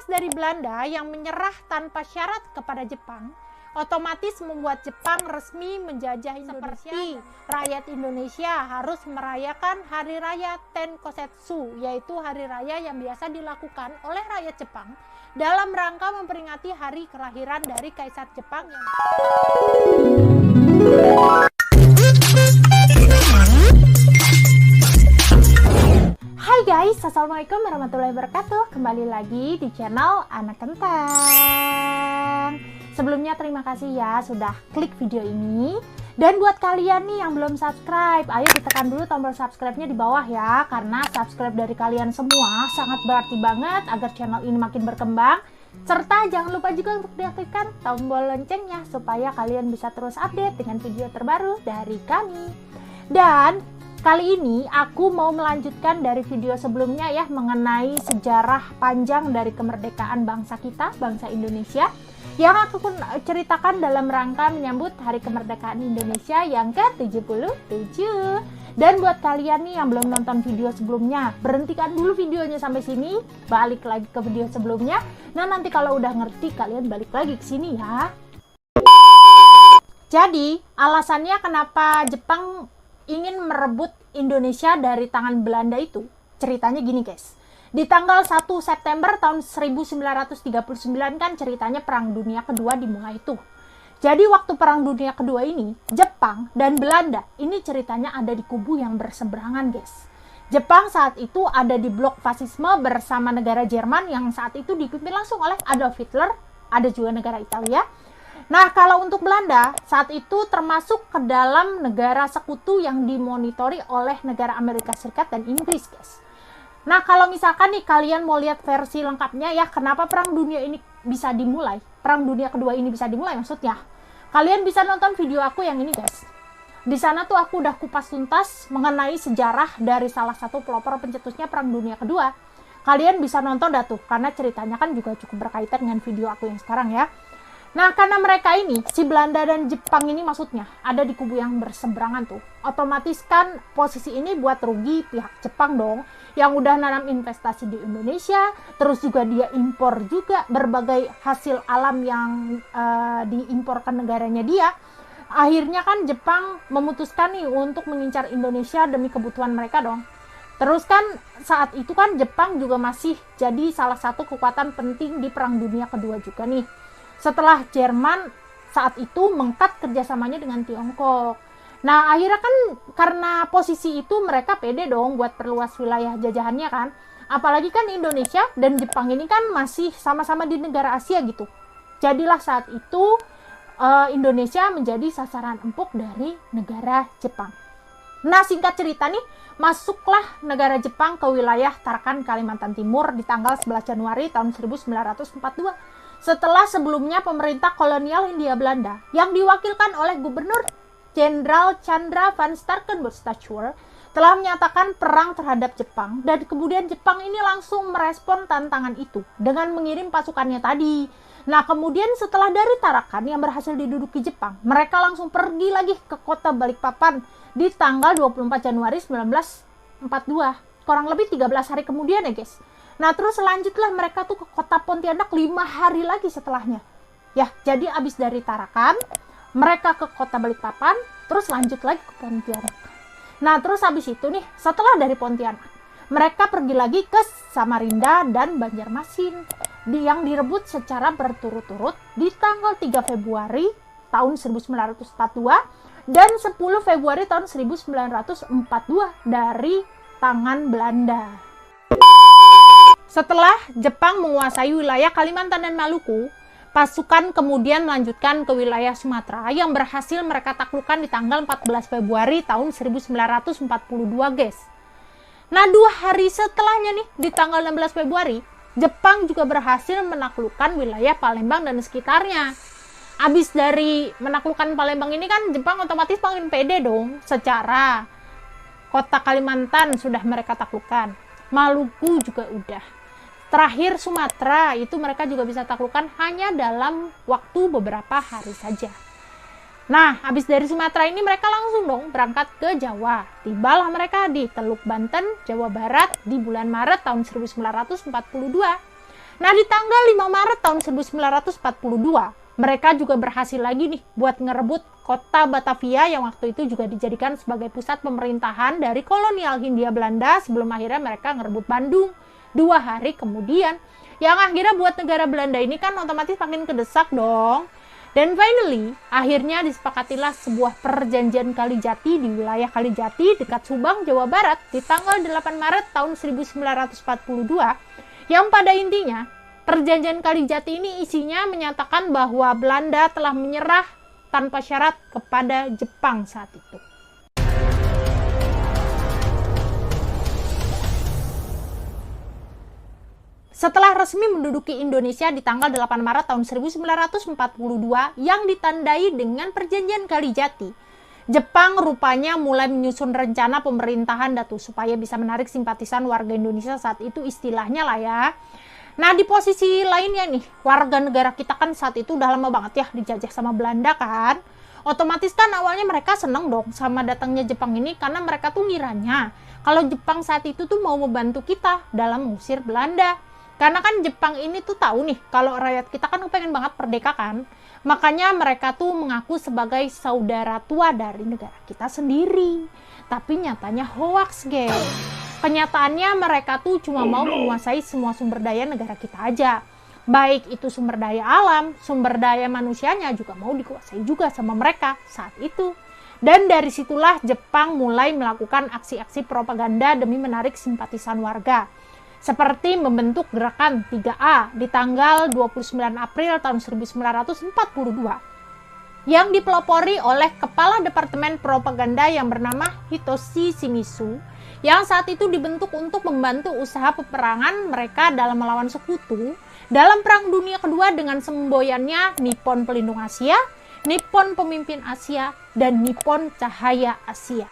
dari Belanda yang menyerah tanpa syarat kepada Jepang, otomatis membuat Jepang resmi menjajah Indonesia. Seperti rakyat Indonesia harus merayakan Hari Raya Tenkosetsu, yaitu hari raya yang biasa dilakukan oleh rakyat Jepang dalam rangka memperingati hari kelahiran dari Kaisar Jepang yang Hai guys, assalamualaikum warahmatullahi wabarakatuh. Kembali lagi di channel Anak Kentang. Sebelumnya terima kasih ya sudah klik video ini. Dan buat kalian nih yang belum subscribe, ayo ditekan dulu tombol subscribe-nya di bawah ya. Karena subscribe dari kalian semua sangat berarti banget agar channel ini makin berkembang. Serta jangan lupa juga untuk diaktifkan tombol loncengnya supaya kalian bisa terus update dengan video terbaru dari kami. Dan kali ini aku mau melanjutkan dari video sebelumnya ya, mengenai sejarah panjang dari kemerdekaan bangsa kita, bangsa Indonesia, yang aku ceritakan dalam rangka menyambut Hari Kemerdekaan Indonesia yang ke-77. Dan buat kalian nih yang belum nonton video sebelumnya, berhentikan dulu videonya sampai sini, balik lagi ke video sebelumnya. Nah, nanti kalau udah ngerti kalian balik lagi ke sini ya. Jadi, alasannya kenapa Jepang ingin merebut Indonesia dari tangan Belanda itu, ceritanya gini guys. Di tanggal 1 September tahun 1939 kan ceritanya Perang Dunia Kedua dimulai tuh. Jadi waktu Perang Dunia Kedua ini, Jepang dan Belanda ini ceritanya ada di kubu yang berseberangan guys. Jepang saat itu ada di blok fasisme bersama negara Jerman yang saat itu dipimpin langsung oleh Adolf Hitler, ada juga negara Italia. Nah, kalau untuk Belanda, saat itu termasuk ke dalam negara sekutu yang dimonitori oleh negara Amerika Serikat dan Inggris, guys. Nah, kalau misalkan nih kalian mau lihat versi lengkapnya ya, kenapa Perang Dunia ini bisa dimulai, Perang Dunia Kedua ini bisa dimulai maksudnya, kalian bisa nonton video aku yang ini, guys. Di sana tuh aku udah kupas tuntas mengenai sejarah dari salah satu pelopor pencetusnya Perang Dunia Kedua. Kalian bisa nonton dah tuh, karena ceritanya kan juga cukup berkaitan dengan video aku yang sekarang ya. Nah, karena mereka ini, si Belanda dan Jepang ini maksudnya ada di kubu yang berseberangan tuh, otomatis kan posisi ini buat rugi pihak Jepang dong, yang udah nanam investasi di Indonesia, terus juga dia impor juga berbagai hasil alam yang diimpor ke negaranya dia. Akhirnya kan Jepang memutuskan nih untuk mengincar Indonesia demi kebutuhan mereka dong. Terus kan saat itu kan Jepang juga masih jadi salah satu kekuatan penting di Perang Dunia Kedua juga nih. Setelah Jerman saat itu mengkat kerjasamanya dengan Tiongkok. Nah, akhirnya kan karena posisi itu mereka pede dong buat perluas wilayah jajahannya kan. Apalagi kan Indonesia dan Jepang ini kan masih sama-sama di negara Asia gitu. Jadilah saat itu Indonesia menjadi sasaran empuk dari negara Jepang. Nah, singkat cerita nih, masuklah negara Jepang ke wilayah Tarakan, Kalimantan Timur di tanggal 11 Januari tahun 1942. Setelah sebelumnya pemerintah kolonial Hindia Belanda yang diwakilkan oleh Gubernur Jenderal Chandra van Starkenborst-Stachur telah menyatakan perang terhadap Jepang, dan kemudian Jepang ini langsung merespon tantangan itu dengan mengirim pasukannya tadi. Nah, kemudian setelah dari Tarakan yang berhasil diduduki Jepang, mereka langsung pergi lagi ke kota Balikpapan di tanggal 24 Januari 1942. Kurang lebih 13 hari kemudian ya guys. Nah, terus selanjutlah mereka tuh ke kota Pontianak 5 hari lagi setelahnya. Ya, jadi abis dari Tarakan, mereka ke kota Balikpapan, terus lanjut lagi ke Pontianak. Nah, terus habis itu nih, setelah dari Pontianak, mereka pergi lagi ke Samarinda dan Banjarmasin yang direbut secara berturut-turut di tanggal 3 Februari tahun 1942 dan 10 Februari tahun 1942 dari tangan Belanda. Setelah Jepang menguasai wilayah Kalimantan dan Maluku, pasukan kemudian melanjutkan ke wilayah Sumatera yang berhasil mereka taklukkan di tanggal 14 Februari tahun 1942 guys. Nah, 2 hari setelahnya nih, di tanggal 16 Februari, Jepang juga berhasil menaklukkan wilayah Palembang dan sekitarnya. Abis dari menaklukkan Palembang ini kan Jepang otomatis makin pede dong, secara kota Kalimantan sudah mereka taklukkan, Maluku juga udah. Terakhir Sumatera itu mereka juga bisa taklukkan hanya dalam waktu beberapa hari saja. Nah, habis dari Sumatera ini mereka langsung dong berangkat ke Jawa. Tibalah mereka di Teluk Banten, Jawa Barat di bulan Maret tahun 1942. Nah, di tanggal 5 Maret tahun 1942, mereka juga berhasil lagi nih buat ngerebut kota Batavia yang waktu itu juga dijadikan sebagai pusat pemerintahan dari kolonial Hindia Belanda sebelum akhirnya mereka ngerebut Bandung 2 hari kemudian. Yang akhirnya buat negara Belanda ini kan otomatis makin kedesak dong. Dan finally, akhirnya disepakatilah sebuah perjanjian Kalijati di wilayah Kalijati dekat Subang, Jawa Barat di tanggal 8 Maret tahun 1942 yang pada intinya perjanjian Kalijati ini isinya menyatakan bahwa Belanda telah menyerah tanpa syarat kepada Jepang saat itu. Setelah resmi menduduki Indonesia di tanggal 8 Maret tahun 1942 yang ditandai dengan perjanjian Kalijati, Jepang rupanya mulai menyusun rencana pemerintahan supaya bisa menarik simpatisan warga Indonesia saat itu istilahnya lah ya. Nah, di posisi lainnya nih, warga negara kita kan saat itu udah lama banget ya dijajah sama Belanda kan. Otomatis kan awalnya mereka seneng dong sama datangnya Jepang ini karena mereka tuh ngiranya kalau Jepang saat itu tuh mau membantu kita dalam mengusir Belanda. Karena kan Jepang ini tuh tahu nih kalau rakyat kita kan pengen banget merdeka kan. Makanya mereka tuh mengaku sebagai saudara tua dari negara kita sendiri. Tapi nyatanya hoax, guys. Kenyataannya mereka tuh cuma mau menguasai semua sumber daya negara kita aja. Baik itu sumber daya alam, sumber daya manusianya juga mau dikuasai juga sama mereka saat itu. Dan dari situlah Jepang mulai melakukan aksi-aksi propaganda demi menarik simpatisan warga. Seperti membentuk gerakan 3A di tanggal 29 April tahun 1942 yang dipelopori oleh Kepala Departemen Propaganda yang bernama Hitoshi Shimizu yang saat itu dibentuk untuk membantu usaha peperangan mereka dalam melawan sekutu dalam Perang Dunia Kedua dengan semboyannya Nippon Pelindung Asia, Nippon Pemimpin Asia, dan Nippon Cahaya Asia.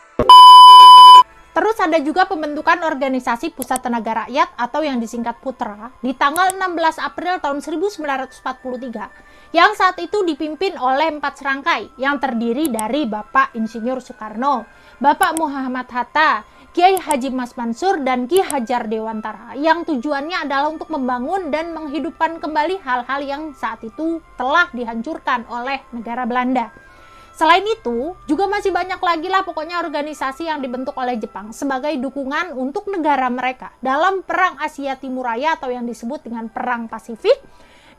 Terus ada juga pembentukan organisasi Pusat Tenaga Rakyat atau yang disingkat PUTRA di tanggal 16 April tahun 1943 yang saat itu dipimpin oleh 4 serangkai yang terdiri dari Bapak Insinyur Soekarno, Bapak Muhammad Hatta, Kiai Haji Mas Mansur, dan Ki Hajar Dewantara yang tujuannya adalah untuk membangun dan menghidupkan kembali hal-hal yang saat itu telah dihancurkan oleh negara Belanda. Selain itu, juga masih banyak lagi lah pokoknya organisasi yang dibentuk oleh Jepang sebagai dukungan untuk negara mereka dalam Perang Asia Timur Raya atau yang disebut dengan Perang Pasifik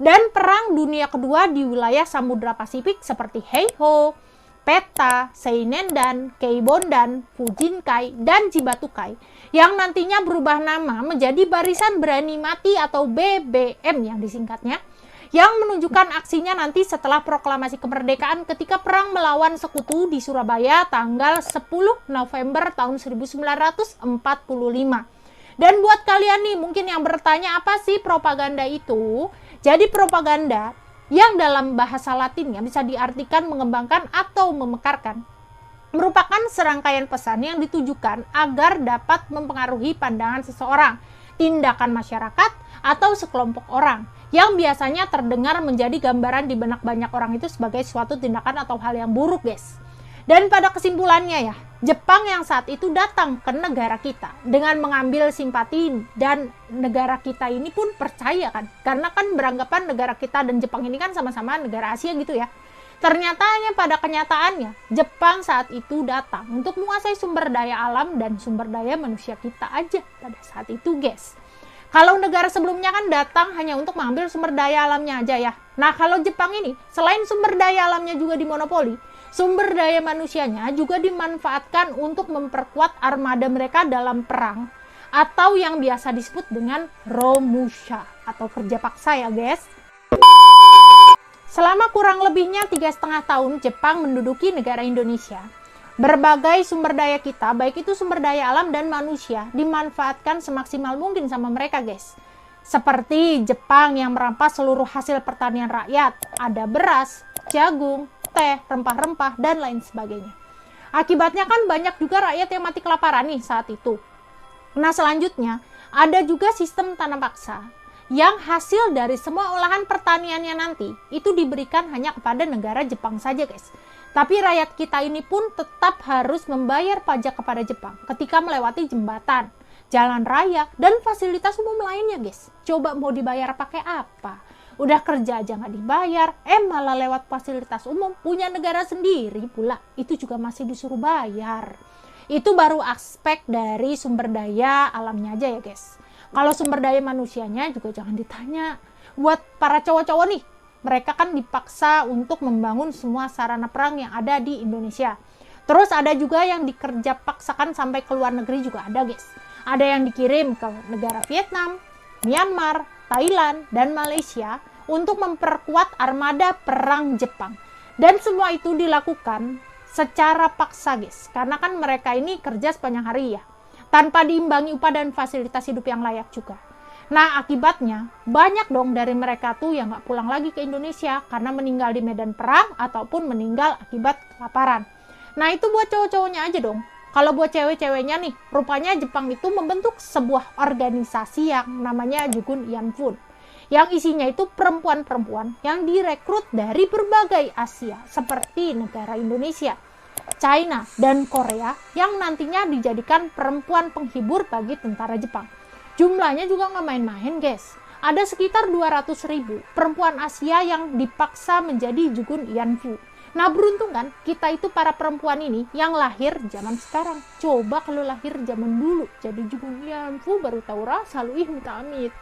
dan Perang Dunia Kedua di wilayah Samudra Pasifik seperti Heiho, Peta, Seinendan, Keibondan, Fujinkai, dan Jibatukai yang nantinya berubah nama menjadi Barisan Berani Mati atau BBM yang disingkatnya, yang menunjukkan aksinya nanti setelah proklamasi kemerdekaan ketika perang melawan sekutu di Surabaya tanggal 10 November tahun 1945. Dan buat kalian nih mungkin yang bertanya apa sih propaganda itu? Jadi propaganda yang dalam bahasa Latinnya bisa diartikan mengembangkan atau memekarkan, merupakan serangkaian pesan yang ditujukan agar dapat mempengaruhi pandangan seseorang, tindakan masyarakat, atau sekelompok orang yang biasanya terdengar menjadi gambaran di benak banyak orang itu sebagai suatu tindakan atau hal yang buruk, guys. Dan pada kesimpulannya ya, Jepang yang saat itu datang ke negara kita dengan mengambil simpati dan negara kita ini pun percaya kan, karena kan beranggapan negara kita dan Jepang ini kan sama-sama negara Asia gitu ya. Ternyatanya pada kenyataannya, Jepang saat itu datang untuk menguasai sumber daya alam dan sumber daya manusia kita aja pada saat itu, guys. Kalau negara sebelumnya kan datang hanya untuk mengambil sumber daya alamnya aja ya. Nah, kalau Jepang ini, selain sumber daya alamnya juga dimonopoli, sumber daya manusianya juga dimanfaatkan untuk memperkuat armada mereka dalam perang, atau yang biasa disebut dengan Romusha, atau kerja paksa ya, guys. Selama kurang lebihnya 3,5 tahun Jepang menduduki negara Indonesia, berbagai sumber daya kita, baik itu sumber daya alam dan manusia, dimanfaatkan semaksimal mungkin sama mereka, guys. Seperti Jepang yang merampas seluruh hasil pertanian rakyat, ada beras, jagung, teh, rempah-rempah, dan lain sebagainya. Akibatnya kan banyak juga rakyat yang mati kelaparan nih saat itu. Nah, selanjutnya, ada juga sistem tanam paksa, yang hasil dari semua olahan pertaniannya nanti, itu diberikan hanya kepada negara Jepang saja, guys. Tapi rakyat kita ini pun tetap harus membayar pajak kepada Jepang ketika melewati jembatan, jalan raya, dan fasilitas umum lainnya, guys. Coba mau dibayar pakai apa? Udah kerja aja nggak dibayar, malah lewat fasilitas umum, punya negara sendiri pula, itu juga masih disuruh bayar. Itu baru aspek dari sumber daya alamnya aja ya, guys. Kalau sumber daya manusianya juga jangan ditanya. Buat para cowok-cowok nih, mereka kan dipaksa untuk membangun semua sarana perang yang ada di Indonesia. Terus ada juga yang dikerja paksakan sampai ke luar negeri juga ada, guys. Ada yang dikirim ke negara Vietnam, Myanmar, Thailand, dan Malaysia untuk memperkuat armada perang Jepang. Dan semua itu dilakukan secara paksa, guys. Karena kan mereka ini kerja sepanjang hari ya, tanpa diimbangi upah dan fasilitas hidup yang layak juga. Nah, akibatnya banyak dong dari mereka tuh yang nggak pulang lagi ke Indonesia karena meninggal di medan perang ataupun meninggal akibat kelaparan. Nah, itu buat cowok-cowoknya aja dong. Kalau buat cewek-ceweknya nih, rupanya Jepang itu membentuk sebuah organisasi yang namanya Jugun Yanfun, yang isinya itu perempuan-perempuan yang direkrut dari berbagai Asia seperti negara Indonesia, China, dan Korea yang nantinya dijadikan perempuan penghibur bagi tentara Jepang. Jumlahnya juga nggak main-main, guys. Ada sekitar 200.000 perempuan Asia yang dipaksa menjadi Jugun Yanfu. Nah, beruntung kan kita itu para perempuan ini yang lahir zaman sekarang. Coba kalau lahir zaman dulu jadi Jugun Yanfu baru tahu rasa lu minta amit.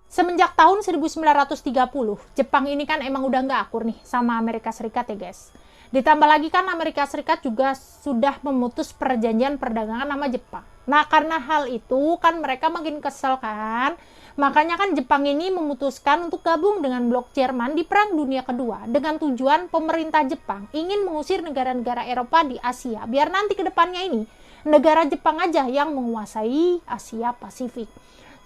Semenjak tahun 1930, Jepang ini kan emang udah nggak akur nih sama Amerika Serikat ya, guys. Ditambah lagi kan Amerika Serikat juga sudah memutus perjanjian perdagangan sama Jepang. Nah, karena hal itu kan mereka makin kesel kan. Makanya kan Jepang ini memutuskan untuk gabung dengan blok Jerman di Perang Dunia Kedua dengan tujuan pemerintah Jepang ingin mengusir negara-negara Eropa di Asia biar nanti ke depannya ini negara Jepang aja yang menguasai Asia Pasifik.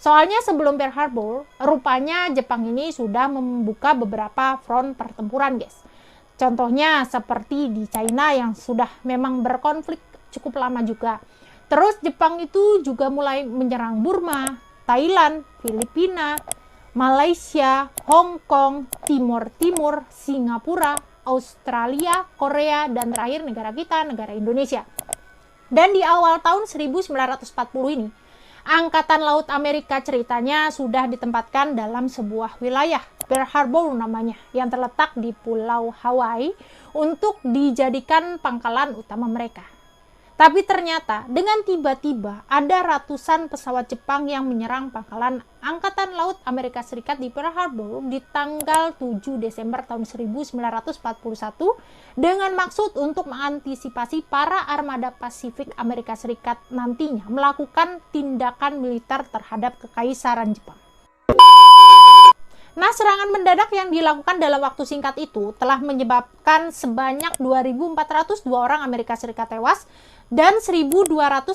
Soalnya sebelum Pearl Harbor, rupanya Jepang ini sudah membuka beberapa front pertempuran, guys. Contohnya seperti di China yang sudah memang berkonflik cukup lama juga. Terus Jepang itu juga mulai menyerang Burma, Thailand, Filipina, Malaysia, Hong Kong, Timur Timur, Singapura, Australia, Korea, dan terakhir negara kita, negara Indonesia. Dan di awal tahun 1940 ini, Angkatan Laut Amerika ceritanya sudah ditempatkan dalam sebuah wilayah, Pearl Harbor namanya, yang terletak di Pulau Hawaii untuk dijadikan pangkalan utama mereka. Tapi ternyata dengan tiba-tiba ada ratusan pesawat Jepang yang menyerang pangkalan Angkatan Laut Amerika Serikat di Pearl Harbor di tanggal 7 Desember tahun 1941 dengan maksud untuk mengantisipasi para armada Pasifik Amerika Serikat nantinya melakukan tindakan militer terhadap kekaisaran Jepang. Nah, serangan mendadak yang dilakukan dalam waktu singkat itu telah menyebabkan sebanyak 2.402 orang Amerika Serikat tewas dan 1.282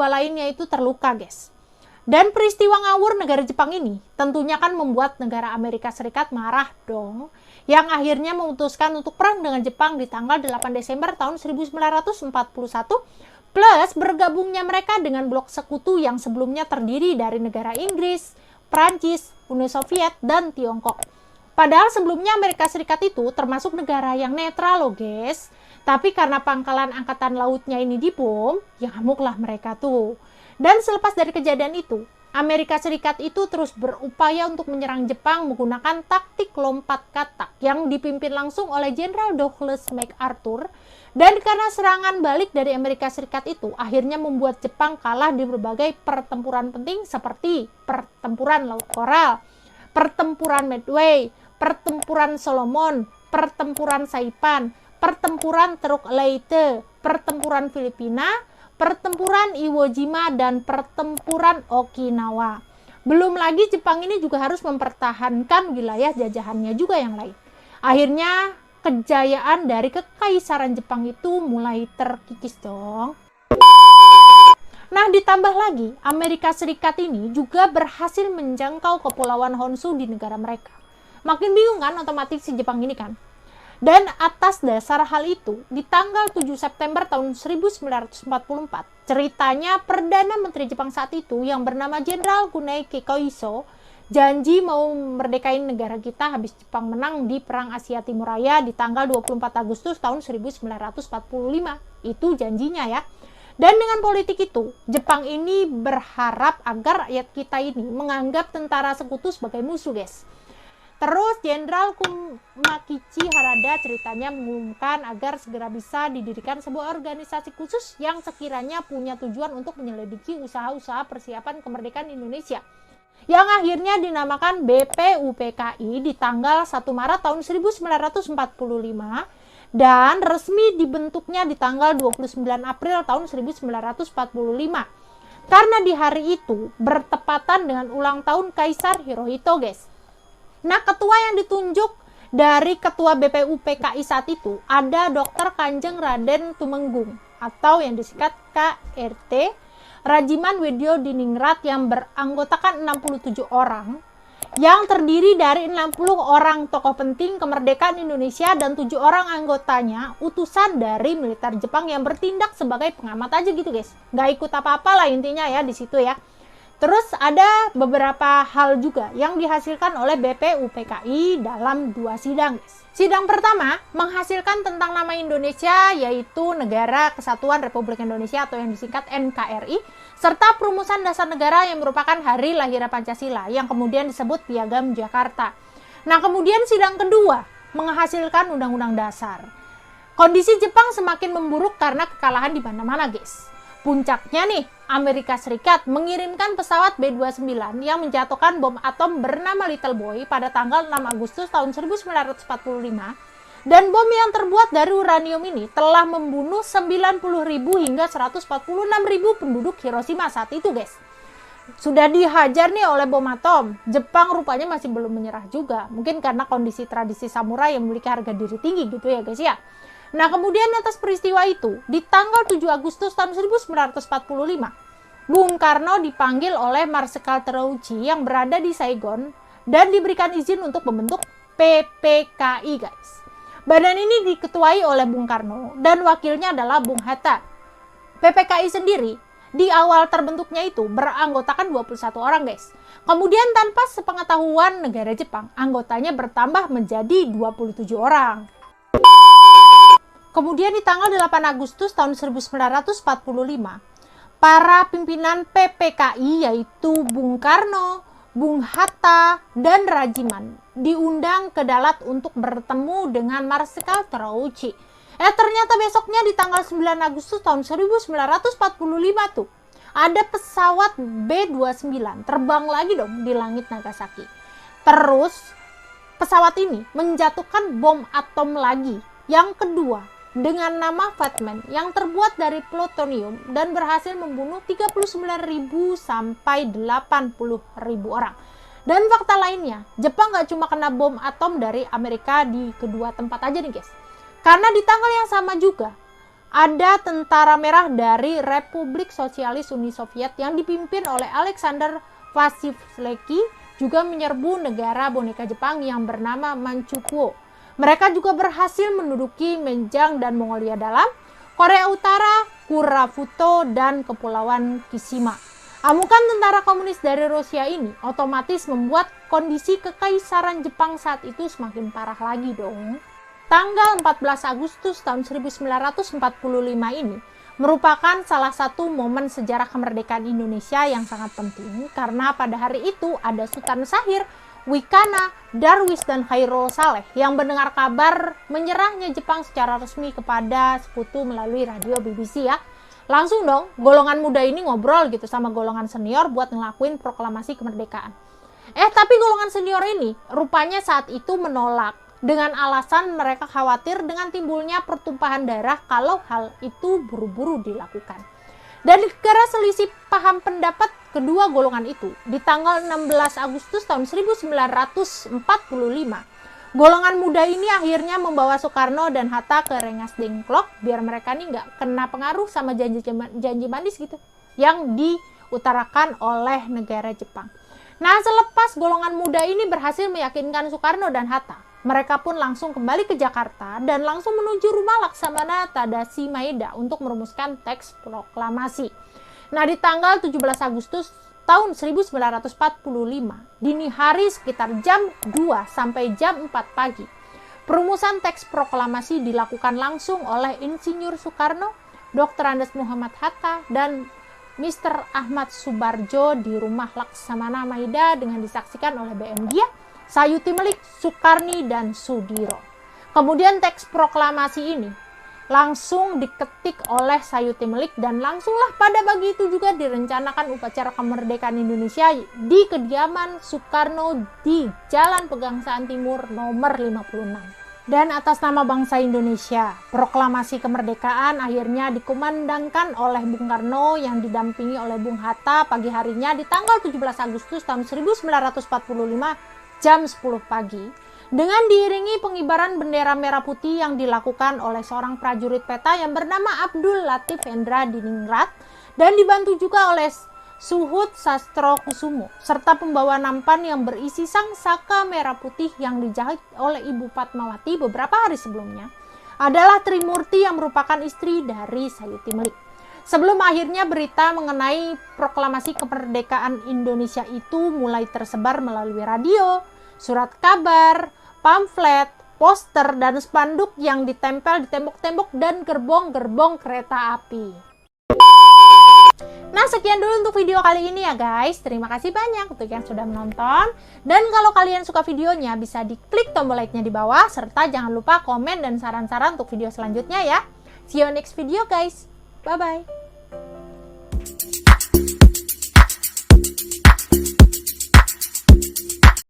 lainnya itu terluka, guys. Dan peristiwa ngawur negara Jepang ini tentunya kan membuat negara Amerika Serikat marah dong, yang akhirnya memutuskan untuk perang dengan Jepang di tanggal 8 Desember tahun 1941 plus bergabungnya mereka dengan blok sekutu yang sebelumnya terdiri dari negara Inggris, Prancis, Uni Soviet, dan Tiongkok. Padahal sebelumnya Amerika Serikat itu termasuk negara yang netral loh, guys. Tapi karena pangkalan angkatan lautnya ini dibom, ya ngamuklah mereka tuh. Dan selepas dari kejadian itu, Amerika Serikat itu terus berupaya untuk menyerang Jepang menggunakan taktik lompat katak yang dipimpin langsung oleh Jenderal Douglas MacArthur. Dan karena serangan balik dari Amerika Serikat itu akhirnya membuat Jepang kalah di berbagai pertempuran penting seperti pertempuran Laut Coral, pertempuran Midway, pertempuran Solomon, pertempuran Saipan, pertempuran Teluk Leyte, pertempuran Filipina, pertempuran Iwo Jima, dan pertempuran Okinawa. Belum lagi Jepang ini juga harus mempertahankan wilayah jajahannya juga yang lain. Akhirnya kejayaan dari kekaisaran Jepang itu mulai terkikis dong. Nah, ditambah lagi, Amerika Serikat ini juga berhasil menjangkau kepulauan Honshu di negara mereka. Makin bingung kan otomatis si Jepang ini kan. Dan atas dasar hal itu, di tanggal 7 September tahun 1944, ceritanya Perdana Menteri Jepang saat itu yang bernama Jenderal Gunei Kikuiso, janji mau merdekain negara kita habis Jepang menang di Perang Asia Timur Raya di tanggal 24 Agustus tahun 1945. Itu janjinya ya. Dan dengan politik itu, Jepang ini berharap agar rakyat kita ini menganggap tentara sekutu sebagai musuh, guys. Terus Jenderal Kumakichi Harada ceritanya mengumumkan agar segera bisa didirikan sebuah organisasi khusus yang sekiranya punya tujuan untuk menyelidiki usaha-usaha persiapan kemerdekaan Indonesia, yang akhirnya dinamakan BPUPKI di tanggal 1 Maret tahun 1945 dan resmi dibentuknya di tanggal 29 April tahun 1945. Karena di hari itu bertepatan dengan ulang tahun Kaisar Hirohito, guys. Nah, ketua yang ditunjuk dari ketua BPUPKI saat itu ada Dr. Kanjeng Raden Tumenggung atau yang disingkat KRT Rajiman Wedyo Diningrat yang beranggotakan 67 orang yang terdiri dari 60 orang tokoh penting kemerdekaan Indonesia dan 7 orang anggotanya utusan dari militer Jepang yang bertindak sebagai pengamat aja gitu, guys. Nggak ikut apa-apa lah intinya ya di situ ya. Terus ada beberapa hal juga yang dihasilkan oleh BPUPKI dalam 2 sidang, guys. Sidang pertama menghasilkan tentang nama Indonesia, yaitu Negara Kesatuan Republik Indonesia atau yang disingkat NKRI, serta perumusan dasar negara yang merupakan hari lahir Pancasila yang kemudian disebut Piagam Jakarta. Nah, kemudian sidang kedua menghasilkan Undang-Undang Dasar. Kondisi Jepang semakin memburuk karena kekalahan di mana-mana, guys. Puncaknya nih, Amerika Serikat mengirimkan pesawat B-29 yang menjatuhkan bom atom bernama Little Boy pada tanggal 6 Agustus tahun 1945. Dan bom yang terbuat dari uranium ini telah membunuh 90.000 hingga 146.000 penduduk Hiroshima saat itu, guys. Sudah dihajar nih oleh bom atom, Jepang rupanya masih belum menyerah juga. Mungkin karena kondisi tradisi samurai yang memiliki harga diri tinggi gitu ya, guys ya. Nah, kemudian atas peristiwa itu, di tanggal 7 Agustus tahun 1945, Bung Karno dipanggil oleh Marsikal Terauchi yang berada di Saigon dan diberikan izin untuk membentuk PPKI, guys. Badan ini diketuai oleh Bung Karno dan wakilnya adalah Bung Hatta. PPKI sendiri di awal terbentuknya itu beranggotakan 21 orang, guys. Kemudian tanpa sepengetahuan negara Jepang, anggotanya bertambah menjadi 27 orang. Kemudian di tanggal 8 Agustus tahun 1945, para pimpinan PPKI yaitu Bung Karno, Bung Hatta, dan Rajiman diundang ke Dalat untuk bertemu dengan Marsikal Terauchi. Ternyata besoknya di tanggal 9 Agustus tahun 1945 tuh, ada pesawat B-29 terbang lagi dong di langit Nagasaki. Terus pesawat ini menjatuhkan bom atom lagi, yang kedua, dengan nama Fatman yang terbuat dari plutonium dan berhasil membunuh 39.000 sampai 80.000 orang. Dan fakta lainnya, Jepang gak cuma kena bom atom dari Amerika di kedua tempat aja nih, guys. Karena di tanggal yang sama juga ada tentara merah dari Republik Sosialis Uni Soviet yang dipimpin oleh Alexander Vassilevsky juga menyerbu negara boneka Jepang yang bernama Manchukuo. Mereka juga berhasil menduduki Menjang dan Mongolia Dalam, Korea Utara, Kurafuto, dan Kepulauan Kishima. Amukan tentara komunis dari Rusia ini otomatis membuat kondisi kekaisaran Jepang saat itu semakin parah lagi dong. Tanggal 14 Agustus tahun 1945 ini merupakan salah satu momen sejarah kemerdekaan Indonesia yang sangat penting karena pada hari itu ada Sultan Syahir, Wikana, Darwis, dan Khairul Saleh yang mendengar kabar menyerahnya Jepang secara resmi kepada sekutu melalui radio BBC ya. Langsung dong, golongan muda ini ngobrol gitu sama golongan senior buat ngelakuin proklamasi kemerdekaan. Tapi golongan senior ini rupanya saat itu menolak dengan alasan mereka khawatir dengan timbulnya pertumpahan darah kalau hal itu buru-buru dilakukan. Dan gara selisih paham pendapat kedua golongan itu, di tanggal 16 Agustus tahun 1945, golongan muda ini akhirnya membawa Soekarno dan Hatta ke Rengas Dengklok biar mereka nih nggak kena pengaruh sama janji manis gitu yang diutarakan oleh negara Jepang. Nah, selepas golongan muda ini berhasil meyakinkan Soekarno dan Hatta, mereka pun langsung kembali ke Jakarta dan langsung menuju rumah Laksamana Tadashi Maeda untuk merumuskan teks proklamasi. Nah, di tanggal 17 Agustus tahun 1945, dini hari sekitar jam 2 sampai jam 4 pagi, perumusan teks proklamasi dilakukan langsung oleh Insinyur Soekarno, Dr. Andes Muhammad Hatta, dan Mr. Ahmad Subarjo di rumah Laksamana Maida dengan disaksikan oleh BM Dia, Sayuti Melik, Soekarni, dan Sudiro. Kemudian teks proklamasi ini langsung diketik oleh Sayuti Melik dan langsunglah pada pagi itu juga direncanakan upacara kemerdekaan Indonesia di kediaman Soekarno di Jalan Pegangsaan Timur nomor 56. Dan atas nama bangsa Indonesia, proklamasi kemerdekaan akhirnya dikumandangkan oleh Bung Karno yang didampingi oleh Bung Hatta pagi harinya di tanggal 17 Agustus tahun 1945 jam 10 pagi dengan diiringi pengibaran bendera merah putih yang dilakukan oleh seorang prajurit peta yang bernama Abdul Latif Hendra Diningrat dan dibantu juga oleh Suhud Sastro Kusumo serta pembawa nampan yang berisi sangsaka merah putih yang dijahit oleh Ibu Fatmawati beberapa hari sebelumnya adalah Trimurti yang merupakan istri dari Sayuti Melik. Sebelum akhirnya berita mengenai proklamasi kemerdekaan Indonesia itu mulai tersebar melalui radio, surat kabar, pamflet, poster, dan spanduk yang ditempel di tembok-tembok dan gerbong-gerbong kereta api. Nah, sekian dulu untuk video kali ini ya guys. Terima kasih banyak untuk yang sudah menonton. Dan kalau kalian suka videonya, bisa diklik tombol like-nya di bawah. Serta jangan lupa komen dan saran-saran untuk video selanjutnya ya. See you next video guys. Bye-bye.